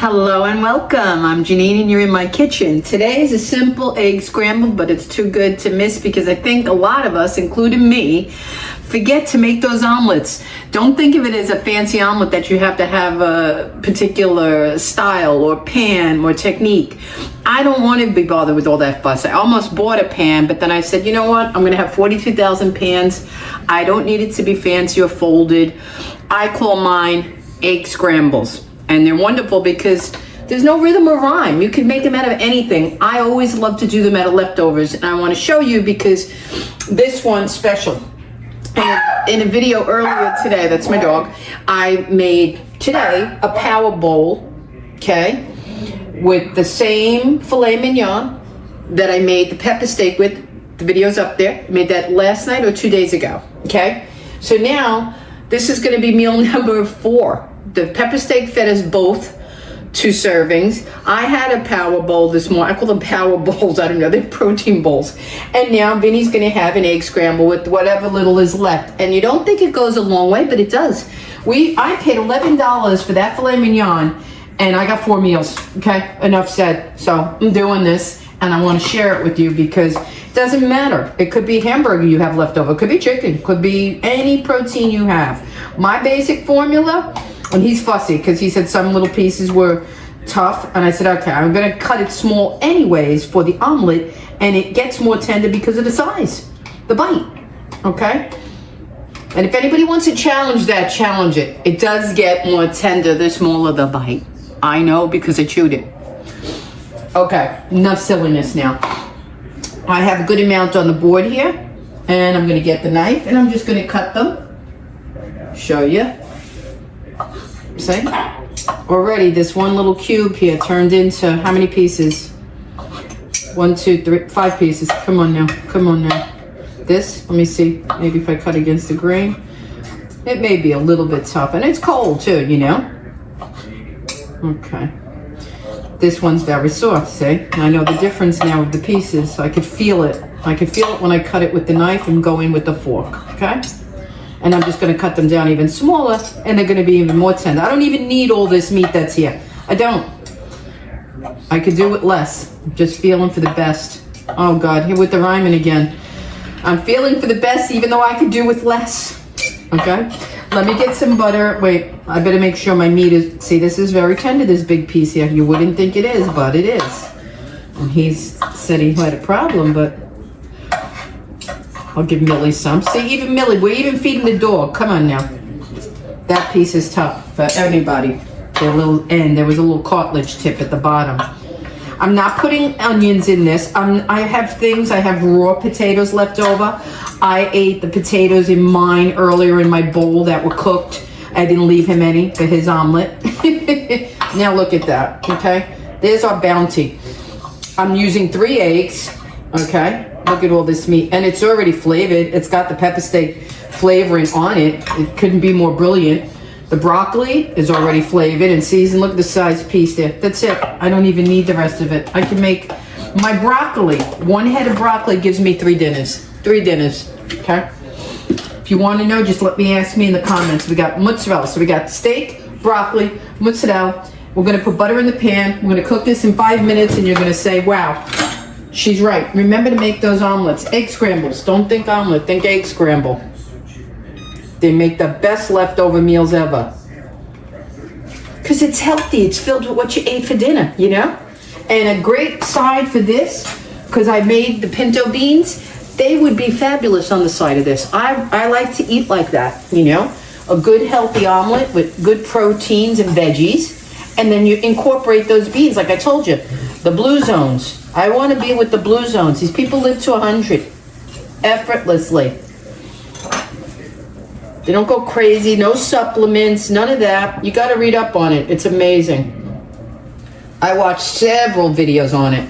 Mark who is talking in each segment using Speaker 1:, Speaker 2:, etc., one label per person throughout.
Speaker 1: Hello and welcome. I'm Jeanine and you're in my kitchen. Today is a simple egg scramble, but it's too good to miss because I think a lot of us, including me, forget to make those omelets. Don't think of it as a fancy omelet that you have to have a particular style or pan or technique. I don't want to be bothered with all that fuss. I almost bought a pan, but then I said, you know what? I'm going to have 42,000 pans. I don't need it to be fancy or folded. I call mine egg scrambles. And they're wonderful because there's no rhythm or rhyme. You can make them out of anything. I always love to do them out of leftovers. And I want to show you because this one's special. And in a video earlier today, that's my dog, I made today a power bowl, okay, with the same filet mignon that I made the pepper steak with. The video's up there. I made that last night or 2 days ago, okay? So now this is going to be meal number 4. The pepper steak fed us both 2 servings. I had a power bowl this morning. I call them power bowls. I don't know. They're protein bowls. And now Vinny's going to have an egg scramble with whatever little is left. And you don't think it goes a long way, but it does. I paid $11 for that filet mignon, and I got 4 meals. Okay, enough said. So I'm doing this, and I want to share it with you because it doesn't matter. It could be hamburger you have left over. It could be chicken. It could be any protein you have. My basic formula. And he's fussy because he said some little pieces were tough. And I said, okay, I'm going to cut it small anyways for the omelet. And it gets more tender because of the size, the bite. Okay? And if anybody wants to challenge that, challenge it. It does get more tender the smaller the bite. I know because I chewed it. Okay, enough silliness now. I have a good amount on the board here. And I'm going to get the knife and I'm just going to cut them. Show you. See? Already this one little cube here turned into how many pieces? 1, 2, 3, 5 pieces. Come on now. Come on now. This, let me see. Maybe if I cut against the grain. It may be a little bit tough. And it's cold too, you know? Okay. This one's very soft, see? And I know the difference now of the pieces, so I could feel it. I could feel it when I cut it with the knife and go in with the fork, okay? And I'm just going to cut them down even smaller, and they're going to be even more tender. I don't even need all this meat that's here. I don't. I could do with less. I'm just feeling for the best. Oh, God, here with the rhyming again. I'm feeling for the best, even though I could do with less. Okay? Let me get some butter. Wait, I better make sure my meat is... See, this is very tender, this big piece here. You wouldn't think it is, but it is. And he said he had a problem, but... I'll give Millie some. See, even Millie, we're even feeding the dog. Come on now. That piece is tough for anybody. Their little end, there was a little cartilage tip at the bottom. I'm not putting onions in this. I have things, I have raw potatoes left over. I ate the potatoes in mine earlier in my bowl that were cooked. I didn't leave him any for his omelet. Now look at that, okay? There's our bounty. I'm using 3 eggs, okay? Look at all this meat. And it's already flavored. It's got the pepper steak flavoring on it. It couldn't be more brilliant. The broccoli is already flavored and seasoned. Look at the size piece there. That's it. I don't even need the rest of it. I can make my broccoli. 1 head of broccoli gives me 3 dinners. 3 dinners. Okay? If you want to know, just ask me in the comments. We got mozzarella. So we got steak, broccoli, mozzarella. We're going to put butter in the pan. We're going to cook this in 5 minutes and you're going to say, wow. She's right. Remember to make those omelets. Egg scrambles. Don't think omelet. Think egg scramble. They make the best leftover meals ever. Because it's healthy. It's filled with what you ate for dinner, you know? And a great side for this, because I made the pinto beans, they would be fabulous on the side of this. I like to eat like that, you know? A good healthy omelet with good proteins and veggies. And then you incorporate those beans, like I told you. The blue zones. I want to be with the blue zones. These people live to 100 effortlessly. They don't go crazy, no supplements, none of that. You got to read up on it. It's amazing. I watched several videos on it.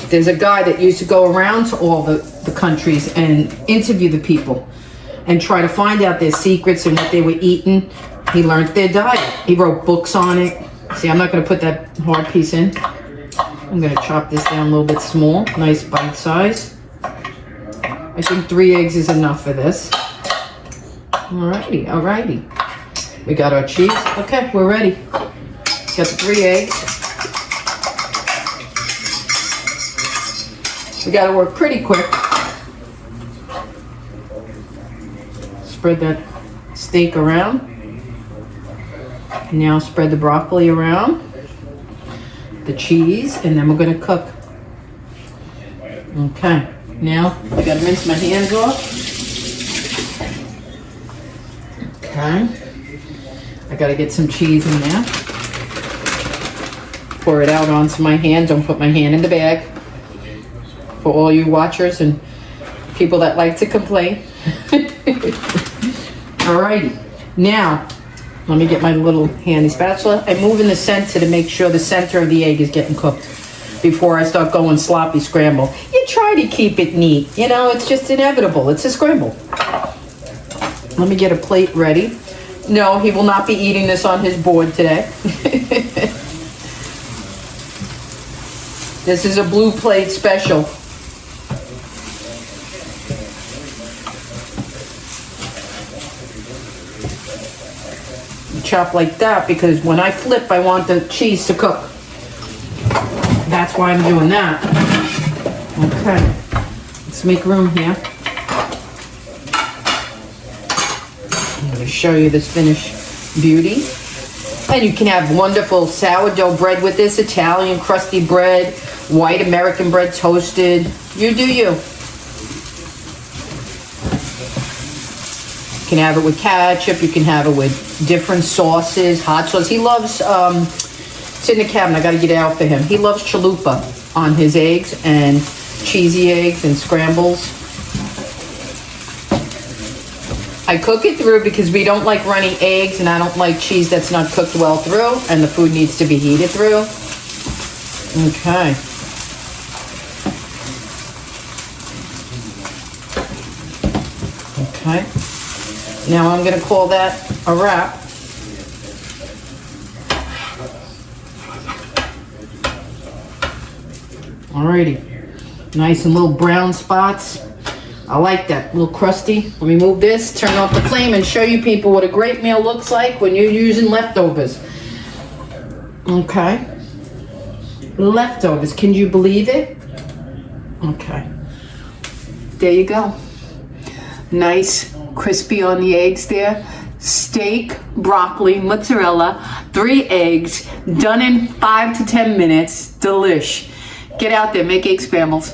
Speaker 1: There's a guy that used to go around to all the countries and interview the people and try to find out their secrets and what they were eating. He learned their diet. He wrote books on it. See, I'm not going to put that hard piece in. I'm going to chop this down a little bit small. Nice bite size. I think 3 eggs is enough for this. Alrighty, alrighty. We got our cheese. Okay, we're ready. Got the 3 eggs. We gotta work pretty quick. Spread that steak around. Now spread the broccoli around. The cheese, and then we're gonna cook. Okay, now I gotta rinse my hands off. Okay, I gotta get some cheese in there. Pour it out onto my hand. Don't put my hand in the bag. For all you watchers and people that like to complain. Alrighty, now let me get my little handy spatula. I move in the center to make sure the center of the egg is getting cooked before I start going sloppy scramble. You try to keep it neat, you know, it's just inevitable. It's a scramble. Let me get a plate ready. No, he will not be eating this on his board today. This is a blue plate special. Chop like that because when I flip, I want the cheese to cook. That's why I'm doing that. Okay, let's make room here. I'm going to show you this finished beauty. And you can have wonderful sourdough bread with this, Italian crusty bread, white American bread toasted. You do you. You can have it with ketchup. You can have it with different sauces, hot sauce. He loves, it's in the cabinet. I got to get it out for him. He loves chalupa on his eggs and cheesy eggs and scrambles. I cook it through because we don't like runny eggs and I don't like cheese that's not cooked well through, and the food needs to be heated through. Okay. Okay. Now I'm going to call that a wrap. Alrighty. Nice and little brown spots. I like that, a little crusty. Let me move this, turn off the flame, and show you people what a great meal looks like when you're using leftovers. Okay. Leftovers, can you believe it? Okay. There you go. Nice, crispy on the eggs there. Steak, broccoli, mozzarella, 3 eggs, done in 5 to 10 minutes. Delish. Get out there, make egg scrambles.